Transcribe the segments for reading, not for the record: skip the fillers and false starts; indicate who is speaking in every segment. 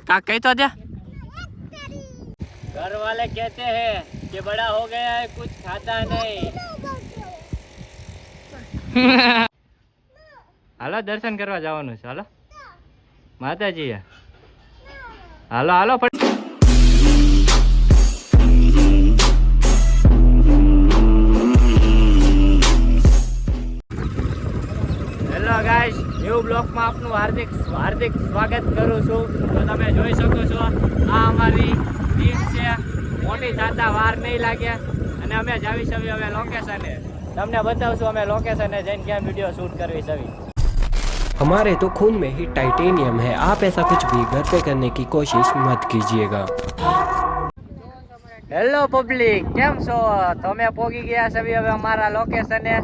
Speaker 1: का कही तो दे। घर वाले कहते हैं कि बड़ा हो गया है कुछ खाता नहीं। हालो दर्शन करवा जावानुं छे। हालो माताजी हालो हालो। હેલો ગાઈસ, ન્યૂ બ્લોગમાં આપનું હાર્દિક સ્વાગત કરું છું। તો તમે જોઈ શકો છો આ અમારી ટીમ છે, મોટી થતા વાર નહીં લાગે અને અમે જાવી છીએ હવે લોકેશને। તમને બતાવશું અમે લોકેશને જઈને કેમ વિડીયો શૂટ કરવી છે।
Speaker 2: हमारे तो खून में ही टाइटेनियम है, आप ऐसा कुछ भी घर पे करने की कोशिश मत कीजिएगा।
Speaker 1: હેલો પબ્લિક, કેમ છો? તમે પહોંચી ગયા છો હવે અમારા લોકેશને।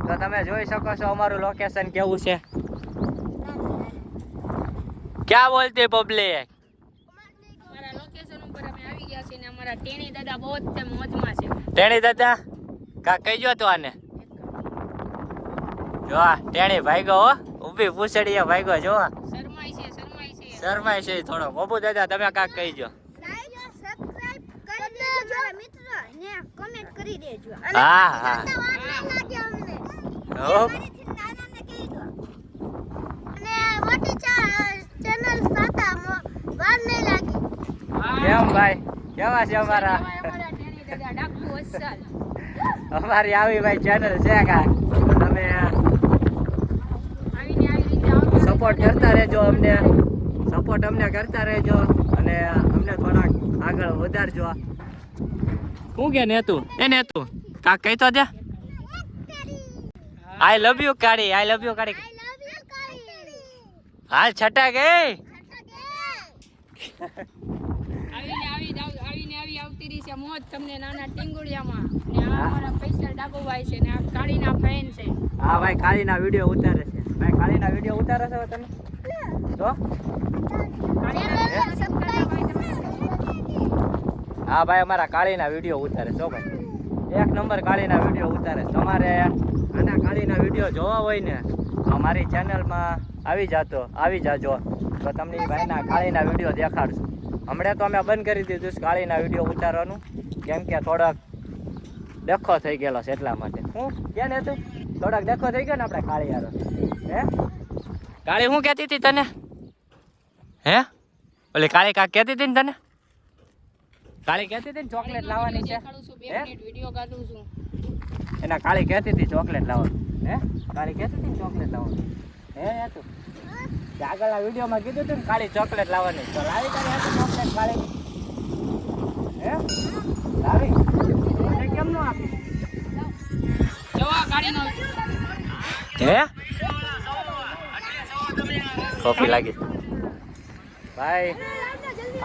Speaker 1: તો તમે જોઈ શકો છો અમારું લોકેશન કેવું છે। क्या बोलते पब्लिक?
Speaker 3: हमारा लोकेशन ऊपर અમે આવી ગયા છે ને અમારા ટેણી દાદા બહુ જ મોજમાં છે।
Speaker 1: ટેણી દાદા કા કહીજો તો આને જો આ ટેણી ભાઈગો હો, ઊભી પૂછડીએ ભાઈગો જો શરમાય છે થોડો। બાબુ દાદા તમે કાક કહીજો। હા હા કેમ ભાઈ કેવા છે અમારા? અમારી આવી ભાઈ ચેનલ છે કા, તમે સપોર્ટ કરતા રહેજો, સપોર્ટ અમને કરતા રહેજો અને અમને થોડાક આગળ વધારજો। શું કે નેતું એ નેતું કાક કહી તો દે। આઈ લવ યુ કાળી, આઈ લવ યુ કાળી। હાલ છટા ગઈ
Speaker 3: આવતી રહી છે મોજ તમને નાના ટીંગુડિયામાં ને આ અમારા પૈસા ડાબુભાઈ છે ને આ કાળીના ફેન છે।
Speaker 1: હા ભાઈ કાળીના વિડિયો ઉતારે છે ભાઈ, કાળીના વિડિયો ઉતારે છે તમે તો હા ભાઈ અમારા કાળીના વિડિયો ઉતારે છો ભાઈ, એક નંબર કાળીના વિડિયો ઉતારે। તમારે આના કાળીના વિડિયો જોવા હોય ને તો અમારી ચેનલમાં આવી જાજો તો તમને ભાઈના કાળીના વિડિયો દેખાડશું। હમણાં તો અમે બંધ કરી દીધું છે કાળીના વિડીયો ઉતારવાનું, કેમ કે થોડોક ડખો થઈ ગયેલો છે એટલા માટે। હું ક્યાં ને તું થોડોક ડખો થઈ ગયો ને આપણે કાળી યાર હે કાળી હું કહેતી હતી તને હે ઓલી કાળી કાક કહેતી હતી ને તને? કાળી કહેતી હતી ને ચોકલેટ લાવવાની છે
Speaker 3: વિડિયો કાઢું છું
Speaker 1: એના કાળી કહેતી હતી ચોકલેટ લાવવાની હે કાળી કહેતી હતી ને ચોકલેટ લાવવાની હે તું આગળના વિડીયોમાં કીધું હતું ને કાળી ચોકલેટ લાવવાની, તો લાવી તારી હાથે ચોકલેટ કાળી હે લાવી કેમ નો આપી
Speaker 3: જવા કાઢીનો
Speaker 1: હે કોફી લાગી ભાઈ।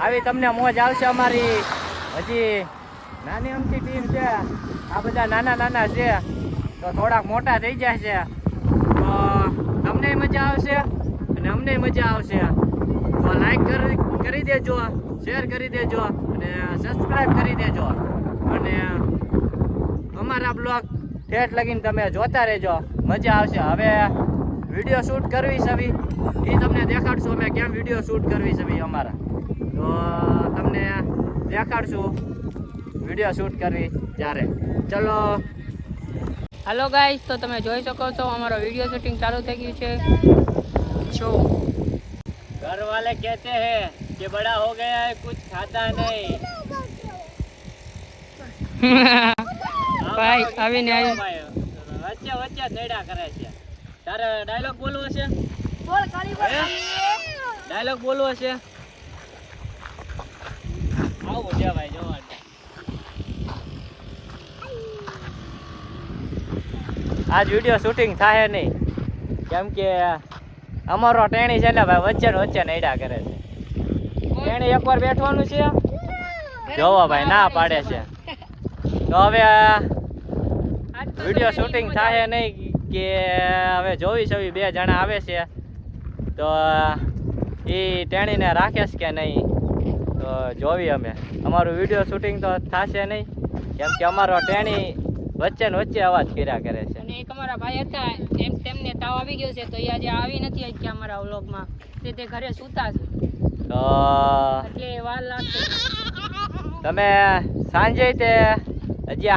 Speaker 1: આવી તમને મોજ આવશે અમારી, હજી નાની અમથી ટીમ છે, આ બધા નાના છે તો થોડાક મોટા થઈ જાય છે તો તમને મજા આવશે અને અમને મજા આવશે। તો લાઈક કરી દેજો, શેર કરી દેજો અને સબસ્ક્રાઈબ કરી દેજો અને અમારા બ્લોગ ઠેઠ લગીને તમે જોતા રહેજો, મજા આવશે। હવે વિડીયો શૂટ કરવી છે એ તમને દેખાડશું અમે કેમ વિડીયો શૂટ કરવી છે અમારા, તો તમને દેખાડશું વિડીયો શૂટ કરવી ત્યારે। ચલો
Speaker 3: હેલો ગાઈસ, તો તમે જોઈ શકો છો અમારો વિડીયો શૂટિંગ ચાલુ થઈ ગયું છે।
Speaker 1: घर वाले कहते हैं कि बड़ा हो गया है कुछ खाता नहीं।
Speaker 3: ભાઈ આવીને
Speaker 1: વચ્ચે નડા કરે છે। તારે ડાયલોગ બોલવો છે?
Speaker 3: બોલ કાળી બોલ,
Speaker 1: ડાયલોગ બોલવો છે? આવું છે ભાઈ જોવાનું। આજ વિડીયો શૂટિંગ થાય નહીં કેમ કે અમારો ટેણી છે ને ભાઈ વચ્ચે નડા કરે છે। ટેણી એકવાર બેઠવાનું છે જોવો ભાઈ ના પાડે છે, તો હવે વિડીયો શૂટિંગ થાય નહીં કે હવે જોવી છે બે જણા આવે છે તો એ ટેણીને રાખે છે કે નહીં તો જોવી અમે। અમારું વિડીયો શૂટિંગ તો થશે નહીં કેમ કે અમારો ટેણી વચ્ચે અવાજ કર્યા કરે છે।
Speaker 3: અને એક અમારા ભાઈ હતા તેમને તાવ આવી ગયો છે તો એ આજે આવી નથી કે અમારા વ્લોગમાં, તે ઘરે સૂતા છે।
Speaker 1: તો તો
Speaker 3: એટલે વાર લાગશે.
Speaker 1: તમે સાંજે તે હજી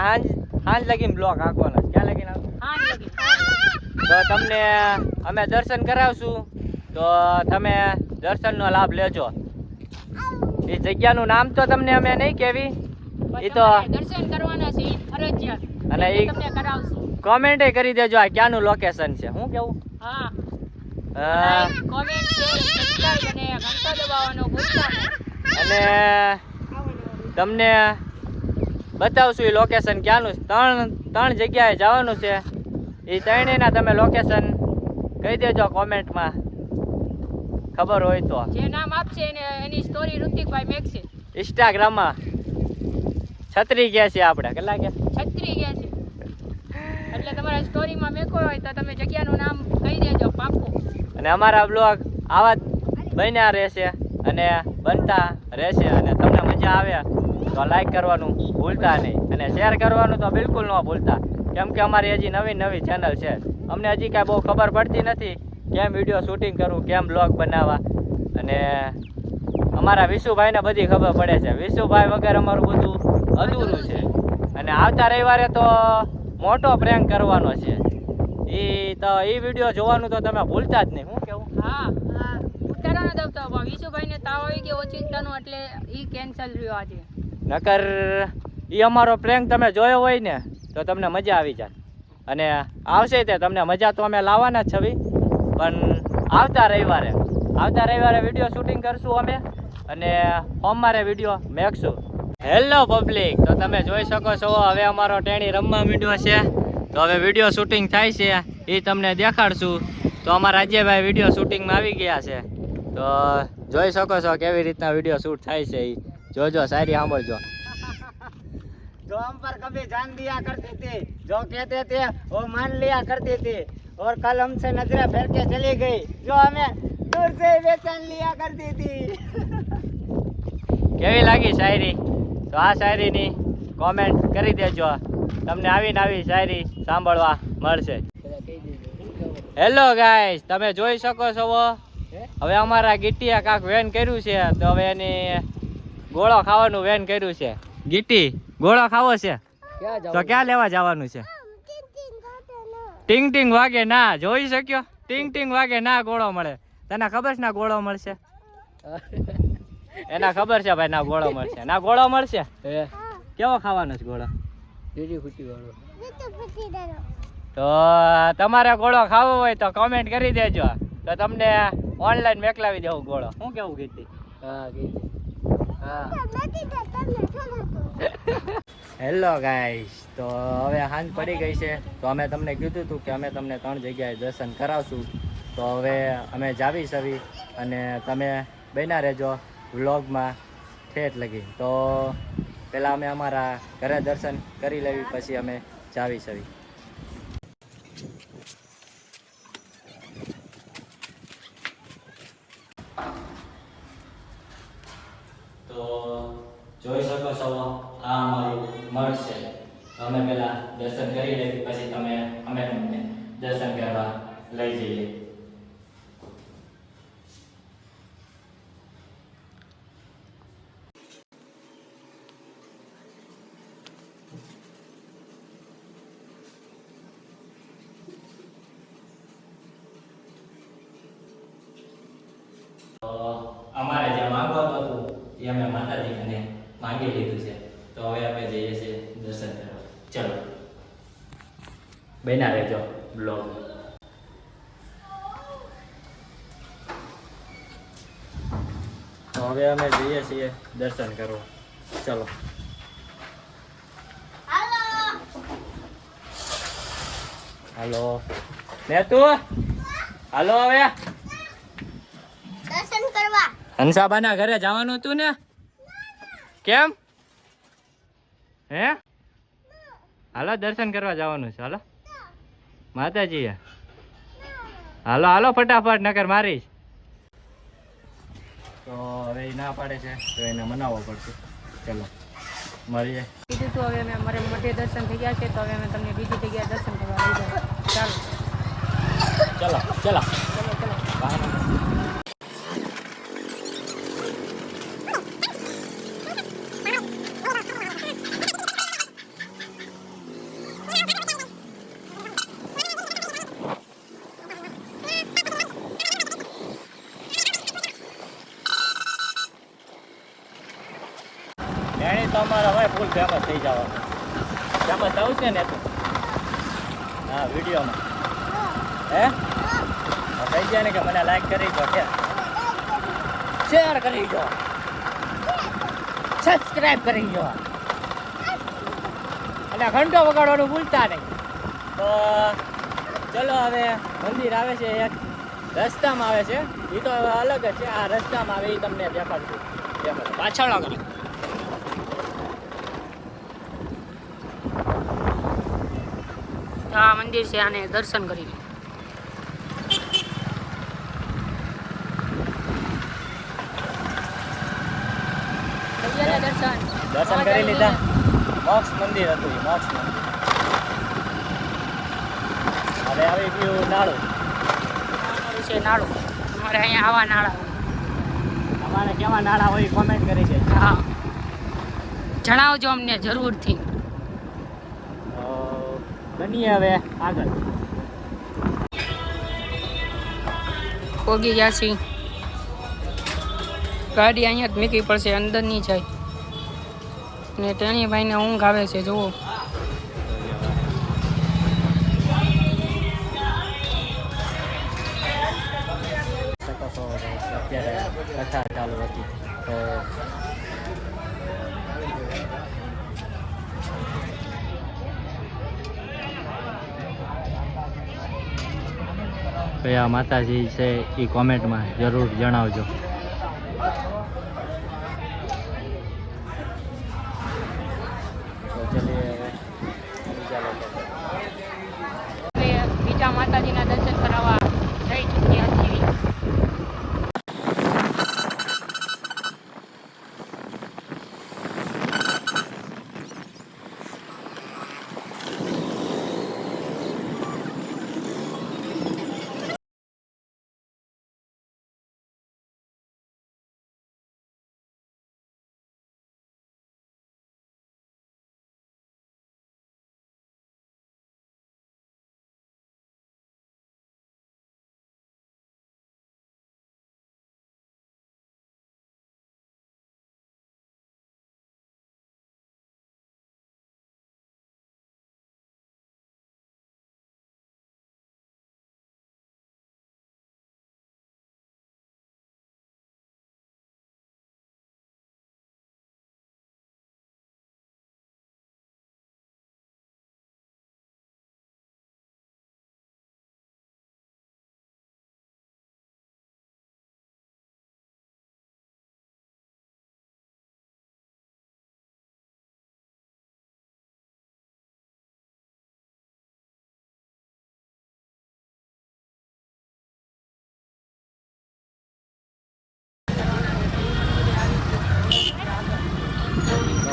Speaker 1: સાંજ લગીને બ્લોક હાંકવાનો છે. ક્યાં લગીને હાંકો?
Speaker 3: હા લગી.
Speaker 1: તો તમને અમે દર્શન કરાવશું, તો તમે દર્શનનો લાભ લેજો. એ જગ્યાનું નામ તો તમને અમે નહીં કહેવી, એ તો
Speaker 3: દર્શન કરવાના છે ઈ ફરજિયાત.
Speaker 1: અને
Speaker 3: એટલે
Speaker 1: ઈ
Speaker 3: તમને કરાવશું.
Speaker 1: કોમેન્ટ કરી દેજો આ ક્યાંનું લોકેશન છે. શું કેવું?
Speaker 3: હા.
Speaker 1: અ,
Speaker 3: કોમેન્ટ છે, સબસ્ક્રાઇબ અને ઘંટો દબાવવાનો ભૂલતા નહીં.
Speaker 1: અને તમને બતાવશું એ લોકેશન ક્યાંનું છે. ત્રણ જગ્યાએ જવાનું છે. એ ત્રણેયના તમે લોકેશન કહી દેજો કોમેન્ટમાં, ખબર હોય તો.
Speaker 3: જે નામ આપશે એને એની સ્ટોરી ઋતિકભાઈ મેકશે.
Speaker 1: ઇન્સ્ટાગ્રામમાં છત્રી ગયા છે આપણે. કેટલા ગયા?
Speaker 3: 36 ગયા છે. એટલે તમારા સ્ટોરીમાં મેકો હોય તો તમે જગ્યાનું નામ કહી દેજો પાક્કું.
Speaker 1: અને અમારા બ્લોગ આવા જ બન્યા રહેશે અને બનતા રહેશે. અને તમને મજા આવે તો લાઈક કરવાનું ભૂલતા નહીં, અને શેર કરવાનું તો બિલકુલ ન ભૂલતા, કેમ કે અમારી હજી નવી ચેનલ છે. અમને હજી કાંઈ બહુ ખબર પડતી નથી કેમ વિડીયો શૂટિંગ કરવું, કેમ બ્લોગ બનાવવા. અને અમારા વિશુભાઈને બધી ખબર પડે છે. વિશુભાઈ વગર અમારું બધું અધૂરું છે. અને આવતા રવિવારે તો મોટો પ્રેન્ક કરવાનો છે. એ વિડીયો જોવાનું તો તમે ભૂલતા જ નહીં. શું કેવું?
Speaker 3: હા ઉતારાનો દબતો વિશુભાઈને તાવ આવી ગયો ઓચિંતાનો, એટલે ઈ કેન્સલ રહ્યો આજે.
Speaker 1: નકર એ અમારો પ્રેન્ક તમે જોયો હોય ને તો તમને મજા આવી જાય. અને આવશે તે તમને મજા તો અમે લાવવાના જ છવી, પણ આવતા રવિવારે વિડીયો શૂટિંગ કરશું અમે, અને સોમવારે વિડીયો મેકશું. હેલો પબ્લિક, તો તમે જોઈ શકો છો હવે અમારો ટેણી રમવા મીડ્યો છે. તો હવે વિડીયો શૂટિંગ થાય છે એ તમને દેખાડશું. તો અમારા રાજ્યભાઈ વિડીયો શૂટિંગમાં આવી ગયા છે. તો જોઈ શકો છો કેવી રીતના વિડીયો શૂટ થાય છે. એ જોજો, શાયરી સાંભળજો.
Speaker 4: जो हम पर कभी जान दिया करते थे, जो कहते थे वो मान लिया करते थे, और कल हमसे नजरें फेर के चली गई, जो हमें दूर से पहचान लिया करती थी.
Speaker 1: કેવી લાગી શાયરી? તો આ શાયરીની કોમેન્ટ કરી દેજો. તમને આવી શાયરી સાંભળવા મળશે. હેલો ગાઈસ, તમે જોઈ શકો છો હવે અમારા ગીટીએ કાંક વેન કર્યું છે. તો હવે એની ગોળો ખાવાનું વેન કર્યું છે. ગીટી ગોળો ખાવો છે તો ક્યાં લેવા જવાનું છે? ટીંગ ટીંગ વાગે ના. જોઈ શક્યો? ટીંગ ટીંગ વાગે ના ગોળો મળે. તને ખબર છે ના ગોળો મળશે? એના ખબર છે ભાઈ ના ગોળો મળશે. ના ગોળો મળશે. કેવો ખાવાનો છે ગોળો? તો તમારે ગોળો ખાવો હોય તો કોમેન્ટ કરી દેજો, તો તમને ઓનલાઈન મેકલાવી દેવું ગોળો. શું કેવું ગીતી? હેલો ગાઈસ, તો હવે સાંજ પડી ગઈ છે. તો અમે તમને કીધું હતું કે અમે તમને 3 જગ્યાએ દર્શન કરાવશું. તો હવે અમે જાવી સવી, અને તમે બન્યા રહેજો વ્લોગમાં ઠેઠ લગી. તો પહેલાં અમે અમારા ઘરે દર્શન કરી લેવી, પછી અમે જાવી સવી. તો જોઈ શકો છો આ અમારું મઠ છે. અમે પહેલા દર્શન કરી લેવી, પછી અમે તમને દર્શન કરવા લઈ જઈએ. તો અમારે જે માંગવાનું હતું એ અમે માતાજીને માંગી લીધું છે. તો હવે અમે જઈએ છીએ દર્શન કરવા. ચલો બન્યા રહેજો બ્લોગ. તો હવે અમે જઈએ છીએ દર્શન કરવા. ચલો. હાલો ને તું હાલો હવે
Speaker 5: દર્શન કરવા.
Speaker 1: હંસાબાના ઘરે જવાનું હતું ને? કેમ? હે? હાલો દર્શન કરવા જવાનું છે. હાલો માતાજી. હાલો ફટાફટ, નકર મારીશ. તો હવે એ ના પાડે છે તો એને મનાવવો પડશે. ચલો મળીએ.
Speaker 3: કીધું તો હવે અમારે મઠે દર્શન થઈ ગયા છે. તો હવે અમે તમને બીજી જગ્યાએ દર્શન કરવા લઈ જાય. ચાલો
Speaker 1: ચલો.
Speaker 3: ચલો.
Speaker 1: તો અમારા હોય ફૂલ ફેમસ થઈ જવાનું. ફેમસ થવું છે ને તું? હા, વિડીયોમાં હે કહી જાય ને કે મને લાઈક કરી દો, કે શેર કરી દો, સબસ્ક્રાઈબ કરી દો અને ઘંટો વગાડવાનું ભૂલતા નહીં. તો ચલો હવે મંદિર આવે છે એક રસ્તામાં આવે છે, એ તો હવે અલગ જ છે. આ રસ્તામાં આવે એ તમને દેખાડશું. પાછળ આગળ
Speaker 3: આ મંદિર છે, આને દર્શન કરી લો.
Speaker 1: દર્શન કરી લીધા. મોક્ષ મંદિર હતું એ, મોક્ષ મંદિર. હવે આવી ગયું નાળું.
Speaker 3: છે નાળું. અમારે અહીંયા આવા નાળા હોય.
Speaker 1: અમારે કેવા નાળા હોય કોમેન્ટ કરી છે.
Speaker 3: હા, જણાવજો અમને જરૂરથી.
Speaker 1: બનીએ હવે આગળ.
Speaker 3: પોગી ગયા છીએ. ગાડી અહીંયા જ મૂકવી પડશે, અંદર નહીં જાય. ને ટેણીભાઈને ઊંઘ આવે છે, જુઓ.
Speaker 1: અત્યારે કથા ચાલુ હતી તો કયા માતાજી છે એ કોમેન્ટમાં જરૂર જણાવજો.
Speaker 3: બીજા માતાજીના દર્શન કરાવવા જઈ ચૂક્યા છીએ.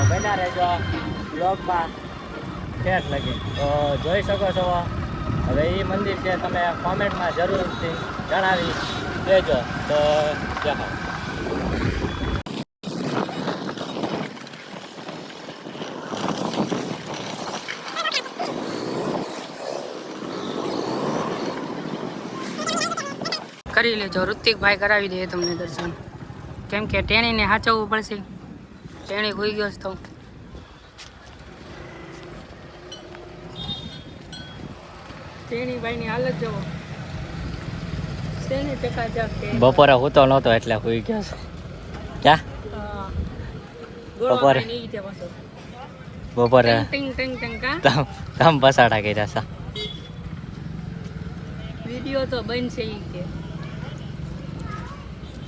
Speaker 1: બન્યા રહેજો બ્લોગમાં ઠેઠ લગી. તો જોઈ શકો છો હવે એ મંદિર છે, તમે કોમેન્ટમાં જરૂરથી જણાવી દેજો. તો દેખાવ
Speaker 3: કરી લેજો. ઋતિકભાઈ કરાવી દે તમને દર્શન, કેમ કે ટેણીને સાચવવું પડશે. ટેણી હોઈ ગયો તો ટેણીભાઈની હાલત જોવો. શેની ચકાચક છે.
Speaker 1: બપોરે હું તો નહોતો એટલે હોઈ ગયો છે. ક્યાં બપોરે બપોરે
Speaker 3: ટિંગ ટિંગ ટિંગ કા
Speaker 1: તમ પસાડા કર્યા છે.
Speaker 3: વિડિયો તો બનશે ઈ કે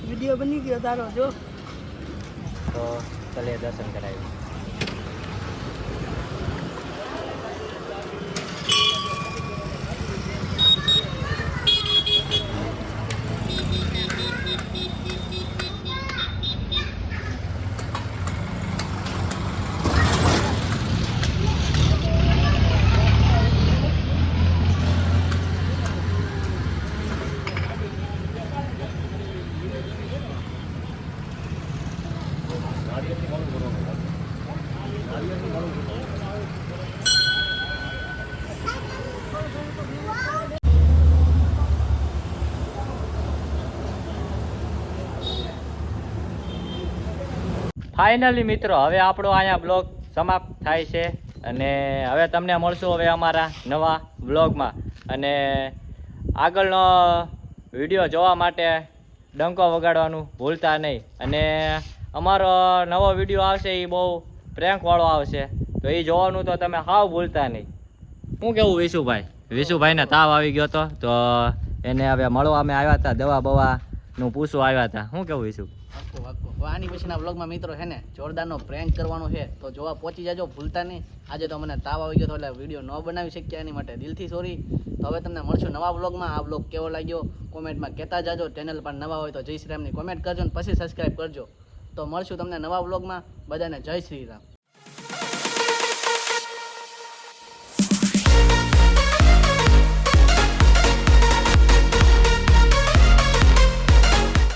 Speaker 3: વિડિયો બની ગયો તારો જો.
Speaker 1: તો ચલે દર્શન કરાવી. ફાઇનલી મિત્રો હવે આપણો અહીંયા બ્લોગ સમાપ્ત થાય છે અને હવે તમને મળશું હવે અમારા નવા બ્લોગમાં અને આગળનો વિડીયો જોવા માટે ડંકો વગાડવાનું ભૂલતા નહીં અને અમારો નવો વિડીયો આવશે એ બહુ પ્રેન્કવાળો આવશે તો એ જોવાનું તો તમે હાવ ભૂલતા નહીં. શું કેવું વિશુભાઈને તાવ આવી ગયો હતો તો એને હવે મળવા અમે આવ્યા હતા, દવા બવાનું પૂછવા આવ્યા હતા. શું કેવું વિશુ?
Speaker 5: આની પછીના વ્લોગમાં મિત્રો હે ને જોરદારનો પ્રેન્ક કરવાનો છે તો જોવા પહોંચી જાજો ભૂલતા નહીં. આજે તો મને તાવ આવી ગયો હતો એટલે વિડીયો ન બનાવી શક્યા એની માટે દિલથી સોરી. તો હવે તમને મળશું નવા વ્લોગમાં. આ વ્લોગ કેવો લાગ્યો કોમેન્ટમાં કહેતા જાજો. ચેનલ પર નવા હોય તો જય શ્રી રામની કોમેન્ટ કરજો અને પછી સબસ્ક્રાઈબ કરજો. તો મળશું તમને નવા વ્લોગમાં. બધાને જય શ્રી રામ.